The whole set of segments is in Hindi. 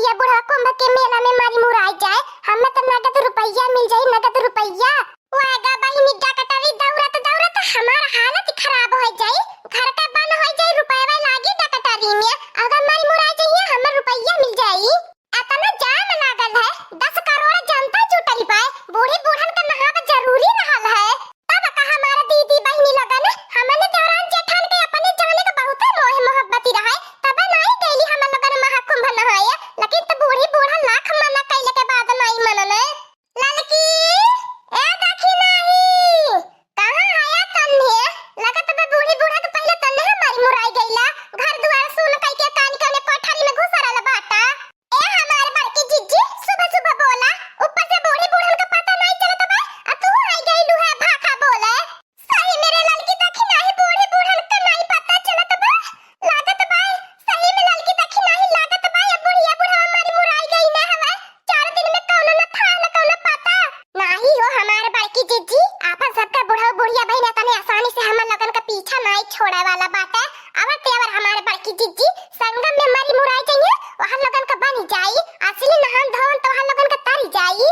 बुढ़िया बुढ़ा कुंभ के मेला में मारी मुराई जाए, हमें तो नगद रुपया मिल जाए, नगद रुपया। वागा बहिनी डकटरी दौड़त दौड़त हमार हालत खराब हो जाए, घर का बन हो जाए, रुपया लागी डकटरी में। अगर मारी मुराई जाए हमें रुपया मिल जाए। इतना जाम लागल है, 10 करोड़ जनता जुटल बा, बूढ़ी बूढ़न का नहाव जरूरी रहल है। तब का हमारा दीदी बहिनी लगन हमने देवरान जेठान के अपने जाने का बहुत मोह मोहब्बती रहे, तब नहीं गईली हम लगन महाकुंभ नहाए। लेकिन तो बूढ़ी बूढ़ा लाख मना कैले के बाद नहीं मनने। ललकी ए देखी नहीं कहां आया तन्ने, लगत बे बूढ़ी बूढ़ा के पहले तन्ने हमारी मुराई गईला। घर द्वार सुन कई के कान के ने कोठरी में घुसरल बाटा। ए हमारे बड़की जिज्जी सुबह सुबह बोला, ऊपर से बूढ़ी बूढ़न का पता नहीं चलत बा, आ तू आई गईलू है भाखा बोले। सही मेरे ललकी देखी नहीं बूढ़ी बूढ़न का नहीं पता चलत बा, लागत बा सही में ललकी देखी नहीं लागत बा ये बुढ़िया बुढ़ा हमारी मुराई गई ना हवे। 4 दिन में कौनो न था न कौनो पता नहीं हो। हमारे बड़की जिज्जी आपन सबका बुढ़ा बुढ़िया बहन तने आसानी से हम लगन का पीछा नहीं छोड़े वाला बात है। अब तेवर हमारे बड़की जिज्जी संगम में मारी मुराई जाइए, वहां लगन का बनी जाई, असली नहान धोन तो वहां लगन का तारी जाई।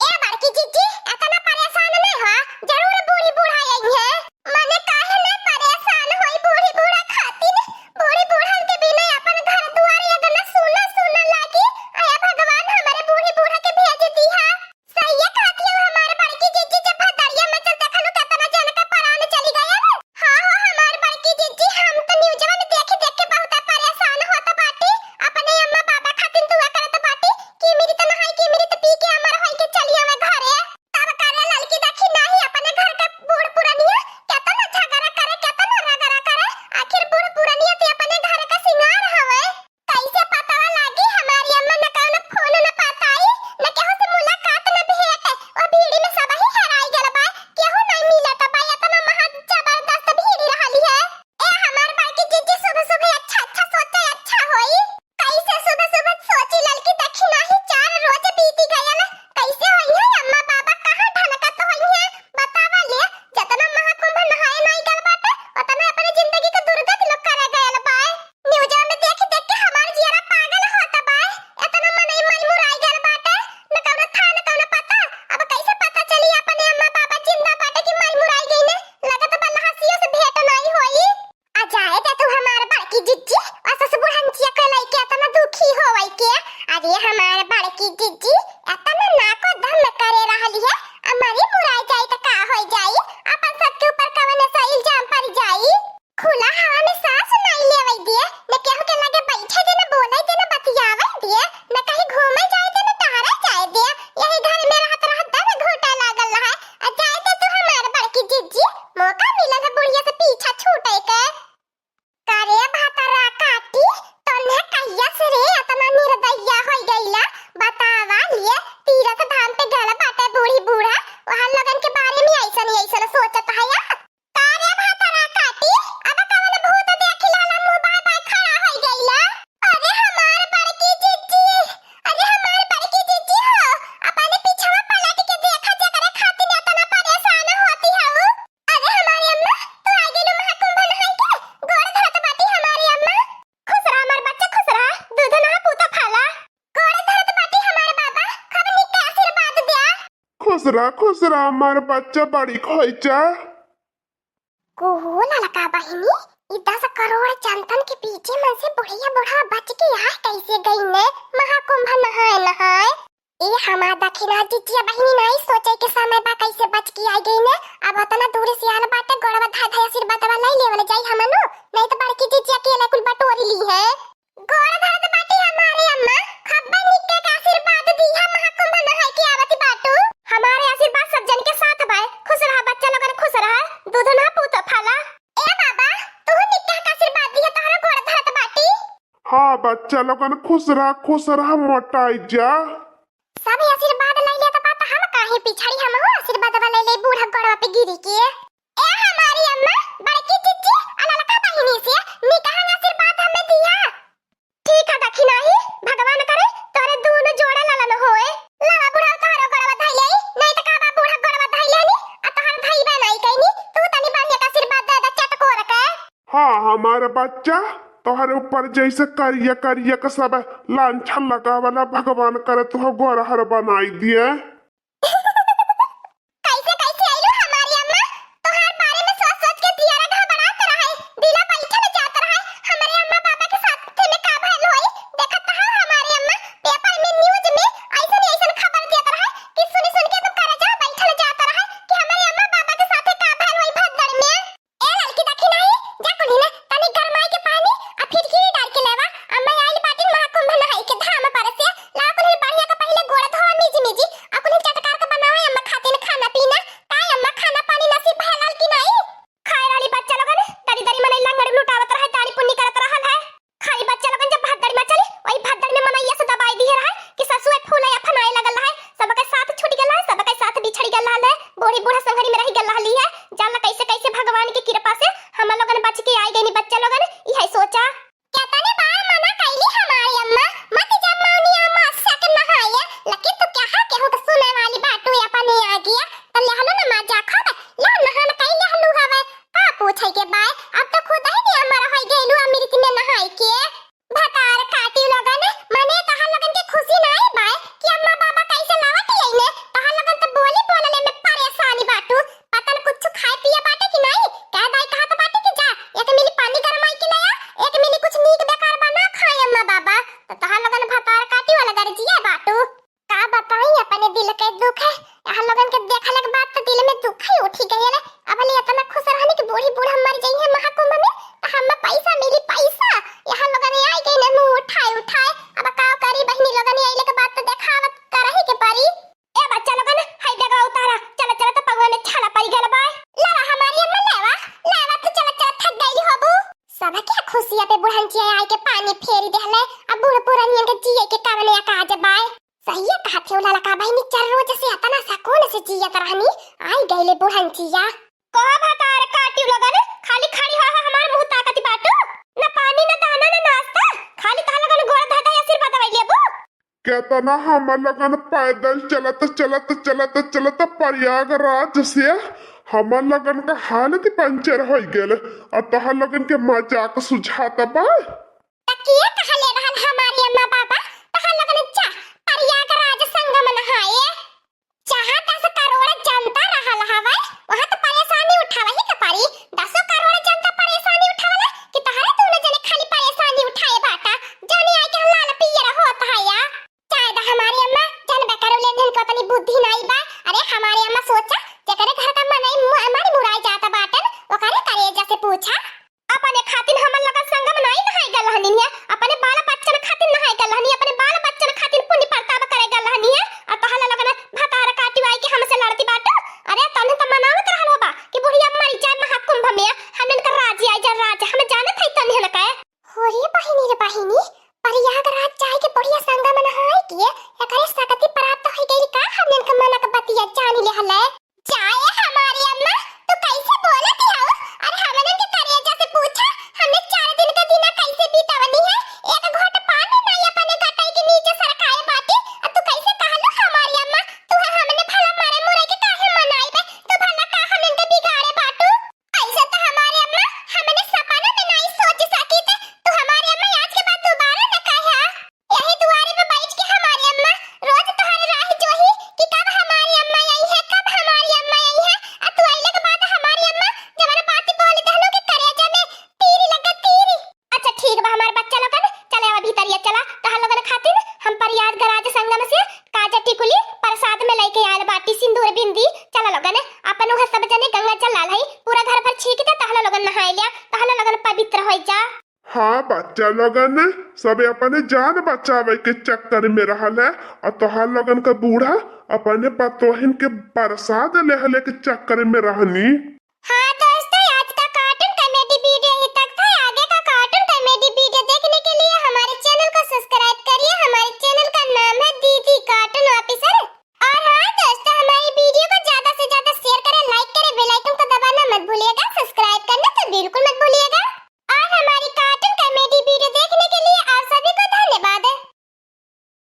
ए बड़की जिज्जी इतना परेशान नहीं हो, जरूर बूढ़ी बूढ़ा आई है। मने काहे न परेशान होई बूढ़ी बूढ़ा खातिर, बूढ़ी बूढ़न के बिना अपन घर दुआर अगर न सुना सुना लागी। आया भगवान हमारे बूढ़ी बूढ़ा के भेज दिया। सही है कहती हो हमारे बड़की जिज्जी, जब भदरिया में चल देखलू कितना जन का प्राण चली गया। हां हो हमारे बड़की जिज्जी, हम तो न्यूज़ में देख के बहुत परेशान होत बाटी। अपने अम्मा बाबा खातिर दुआ करत बाटी कि मेरी तो नहाई की मेरी तो पी के अमर होई के चली आवे घरे। तब करे ललकी देखी नहीं अपने घर के बूढ़ पुरानिया कितना झगड़ा करे, कितना रगड़ा करे। आखिर बूढ़ पुरानिया ते अपने घर का सिंगार हवे। कैसे पता लागी हमारी अम्मा न कौन फोन न पताई, न केहू से मुलाकात न भेट, और भीड़ी में सब ही हराई गल बा, केहू नहीं मिलत बा। इतना महा जबरदस्त भीड़ रहली है। ए हमार बड़की जिज्जी सुबह सुबह अच्छा अच्छा सोचे अच्छा होई। कैसे सुबह सुबह सोची ललकी देखी नहीं 4 रोज बीती गयल, कैसे होई है अम्मा बाबा कहां ढलकत होई है बतावा ले। जतना महाकुंभ नहाए नहीं गल बाटे उतना अपने जिंदगी का दुर्गति लोग करे गयल बा। न्यूज़ में देख के हमार जियरा पागल होत बा, इतना मनई मन मुराई गल बाटे, न कौनो था न कौनो पता। अब कैसे पता चली अपने अम्मा बाबा जिंदा बाटे कि मन मुराई गई ने, लगत बा लहसियों से भेंट नहीं होई। आ जाए ते तू हमार बड़की जिज्जी असस बुढ़ंचिया के लइके इतना दुखी होवई के। अरे हमार बड़की जिज्जी इतना नाको दम करे रहली है, हमारी मुराई जाई त का होई जाई, अपन सबके ऊपर कवन सा इल्जाम पड़ जाई। खुला हवा में सांस नहीं लेवई दिए, न केहू के लगे बैठे दे, न बोले दे, न बतियावे दिए, न कहीं घूमे जाए दे, न टहरे जाए दे। यही घर में रहत रहत दम घुटे लागल रहा। आ जाए ते तू हमार बड़की जिज्जी, मौका मिलल है बुढ़िया से पीछा छूटे के। करे भातरा काटी तन्हे कहिया से रे इतना निर्दय्या होई गईला बतावा लिए। तीरथ धाम पे गल बाटे बूढ़ी बूढ़ा, वहां लगन के बारे में ऐसन ऐसन सोचत है या। करे भातरा काटी अब कवन भूत देखी लाला मुंह बाय बाय खड़ा होई गईला। अरे हमार बड़की जिज्जी, अरे हमार बड़की जिज्जी हो, अपने पीछवा पलट के देखा जकरे खातिर इतना परेशान होती है। अरे हमारी अम्मा तू आ गेलू महाकुंभ नहाई के, गोड़ धरत बाटी हमारी अम्मा। खुश रह हमार बच्चा, खुश रह, दूध ना पूता फाला। गोड़ धरत बाटी हमारे बाबा, खब निक आशीर्वाद दे। खुश रह हमार बच्चा बड़ी खोइचा। कोहो ललका बहिनी, ई 10 करोड़ जनतन के पीछे मन से बुढ़िया बुढ़ा बच के यहाँ कैसे गई ने महाकुंभ नहाए नहाए। ए हमार दखिना जिज्जिया बहिनी नहीं सोचे के समय बा कैसे बच के आई गई ने। अब उतना दूर से आल बाटे गोड़वा धा धा आशीर्वाद वाला ले लेवल जाई हमनु, नहीं तो बड़की जिज्जिया के कुल बटोरी ली है। गोड़ धरत बाटी हमारे अम्मा, खब्बा निक के आशीर्वाद दी है महाकुंभ नहाए के आवती बाटू। हमारे आशीर्वाद सब जन के साथ बा। खुश रह बच्चा लोगन, खुश रह, दूध ना पूत फाला। ए बाबा तू निक के आशीर्वाद दी है, तोहरा गोड़ धरत बाटी। हाँ बच्चा लोगन खुश रह मोटाई जा। सब आशीर्वाद ले ले तो बात हम काहे पिछड़ी, हम हो आशीर्वाद वाले ले बूढ़ा गोड़वा पे गिरी के। ए हमारी अम्मा बड़की जिज्जी अललका बहिनी से निकाह आशीर्वाद हमें दिया। ठीक है दखी नहीं, भगवान करे तोरे दोनों जोड़ा ललन होए। लवा बूढ़ा तोहरा गोड़वा धइले, नहीं तो का बूढ़ा गोड़वा धइले नी, आ तोहर धइबे नहीं कइनी। तू तनी बढ़िया आशीर्वाद दे दे चटकोर के। हाँ हमारा बच्चा तोहरे ऊपर जैसे करिया करिया का सब लांछन लगा वाला भगवान करे तुह गोरहर बनाई दिए। कैसे कैसे आइलो हमारी अम्मा, तोहार बारे में सोच सोच के दियारा घबरात रहा है, दिला बैठे न जात रहा है। हमारे अम्मा बाबा के साथ में का भइल होई, देखत रहा हमारी अम्मा पेपर में न्यूज़ में ऐसन ऐसन खबर देत रहा कि सुन सुन के तुम करे जा बैठे न जात रहा कि हमारे अम्मा बाबा के साथ का भइल होई भद्दड़ में। ए लड़की देखी नहीं, जा कुली ना तनी गरमाई के पानी आ फिटकिरी डाल के लेवा। अम्मा आइल बाटिन महाकुंभ नहाई के धाम पर से ला कुली बढ़िया का पहले गोड़ धोवा मिजी मिजी आ कुली चटकार के बनावे अम्मा खातिर खाना पीना। ताई अम्मा खाना पानी नसीब भलाल की नहीं। खाए वाली बच्चा लोगन तरी तरी मनई लंगड़ लुटावत रहे, दाढ़ी पुन्नी करत रहल है। खाली बच्चा लोगन जब भद्दड़ में चली वही भद्दड़ में मनैया से दबाई दिए रहा कि ससुए फूले या फनाए लगल रहा, सबके साथ छूट गेल है, सबके साथ बिछड़ गेल है, बूढ़ी बूढ़ा संगरी में रह गेल रहली है। जाला कैसे कैसे भगवान की कृपा से हम लोगन बच के आई गईनी बच्चा लोगन। यही सोचा क्या तने बार मना कैली हमारी अम्मा मत जब मौनी अम्मा सक नहाए, लेकिन तो क्या है केहू तो सुने वाली बात हुई अपने आ गया तो लेहलो ना मजा खाबे ला नहान कैले हलू हवे का पूछे के बाय। अब तो खुद ही नहीं अमर होई गेलू अमृत में नहाई के भतार काटी लगन मने कहा लगन के खुशी नहीं बाय कि अम्मा बाबा कैसे लावत आइने। कहा लगन तो बोली बोलले में परेशानी बाटू पतन कुछ खाए पिए बाटे कि नहीं कह दाई कहा तो बाटे कि जा एक मिली पानी गरमाई के ले आ, एक मिली कुछ नीक बेकार बना खाए अम्मा बाबा। तो कहा लगन भतार काटी वाला दर्जिया बाटू का बताई अपने दिल के दुख है। यहाँ लगन के देखले के बाद तो दिल में दुख ही उठी गई है। अब ले इतना खुश रहने की बूढ़ी बूढ़ा मर गई है महाकुंभ में तो हम पैसा मिली पैसा यहाँ लगन आई गई ने मुंह उठाए उठाए। अब का करी बहनी लगन आइले के बाद तो देखावत करही के परी। ए बच्चा लगन हाय देगा उतारा चल चल तो पगवा में छाला पड़ गेल बाय ला हमारी अम्मा लेवा लेवा तो चल चल थक गई होबू। सब क्या खुशियां पे बुढ़नची आई के पानी फेरी देहले अब बूढ़ पुरानियन के जिए के कावने का जे बाय। सही है कहा थे उला लका बहनी चल रोज से अतना सकून से जियत रहनी आई गईले बुढ़नचिया को भतार काटी लगन खाली खाली हो हमार मुंह ताकती बाटू न पानी न दाना न नाश्ता खाली कहा लगन गोड़ धका आशीर्वाद दवाई लेबू। कहता ना हम लगन पैदल चलत चलत चलत चलत प्रयागराज से हम लगन का हालत पंचर हो गेल अतः लगन के मजाक सुझाता बा तकिया कहा ले रहल हमारी अम्मा बाबा कहा लगन जा प्रयागराज संगम नहाए जहां 10 करोड़ जनता रहल हवे वहां तो परेशानी उठावा ही के पारी 10 करोड़ जनता परेशानी उठावला कि तहरे दोनों जने खाली परेशानी उठाए बाटा जनी आई के लाल पियर होत है या चाहे हमारी अम्मा जन बेकार लेन को अपनी बुद्धि नहीं बा। अरे हमारी अम्मा सोचा जकरे घर का मन हमारी मुराई जाता बाटन ओकरे करे जैसे पूछा अपने खातिर हमन लगन संगम नहीं नहाई गल हनी है अपने बाल बच्चन खातिर नहाई गल हनी अपने बाल बच्चन खातिर पुण्य परताव करे गल हनी है और तहला लगन भतार काटी वाई के हमसे लड़ती बाटू। अरे तने त मनावत रहल होबा कि बुढ़िया मरी जाए महाकुंभ में हमन का राजी आई जा राज हम जानत है तने न कहे होरी बहिनी रे बहिनी प्रयागराज जाए के बुढ़िया संगम नहाई के एकरे सकती प्राप्त हो गई का हमन का मन का बतिया जानी ले हले जाए हमारी अम्मा तो कैसे बोलत हो। अरे हमन के करे जैसे पूछा हमने 4 दिन का दिन कैसे बीतावनी है एक घोट पानी नहीं अपने घटाई के नीचे सरकाए बाटी अब तू कैसे कहलो हमारी अम्मा तू हमने भला मारे मुरे के काहे मनाई बे तो भला का हमन के बिगाड़े बाटू ऐसे तो हमारी अम्मा हमने सपना में नहीं सोच सकी थे तो हमारी अम्मा आज के बाद दोबारा न कहा यही दुआरे पे बैठ के हमारी अम्मा रोज तुम्हारे राह जोही कि कब हमारी अम्मा आई है कब हमारी अम्मा आई है अब तू आइले के बाद हमारी अम्मा जवन बात बोल दहलो के करेजा में तीर लगा तीर। अच्छा ठीक बा हमार बच्चा लोगन चले अब भीतरिया चला तहल लोगन खातिर हम प्रयागराज संगम से काजा टिकुली प्रसाद में लेके आयल बाटी सिंदूर बिंदी चला लोगन अपन वह सब जने गंगा जल लाल है पूरा घर भर छीक दे तहल लोगन नहाय लिया तहल लोगन पवित्र हो जा। हाँ बच्चा लगन सब अपने जान बचावे के चक्कर में रहल है और तोहार लगन का बूढ़ा अपने पतोहिन के प्रसाद लेहले के चक्कर में रहनी। हाँ दोस्तों आज का कार्टून कॉमेडी वीडियो यहीं तक था। आगे का कार्टून कॉमेडी वीडियो देखने के लिए हमारे चैनल को सब्सक्राइब करिए। हमारे चैनल का नाम है दीदी कार्टून ऑफिसर। और हाँ दोस्तों हमारी वीडियो को ज्यादा से ज्यादा शेयर करें लाइक करें बेल आइकन को दबाना मत भूलिएगा सब्सक्राइब करना तो बिल्कुल मत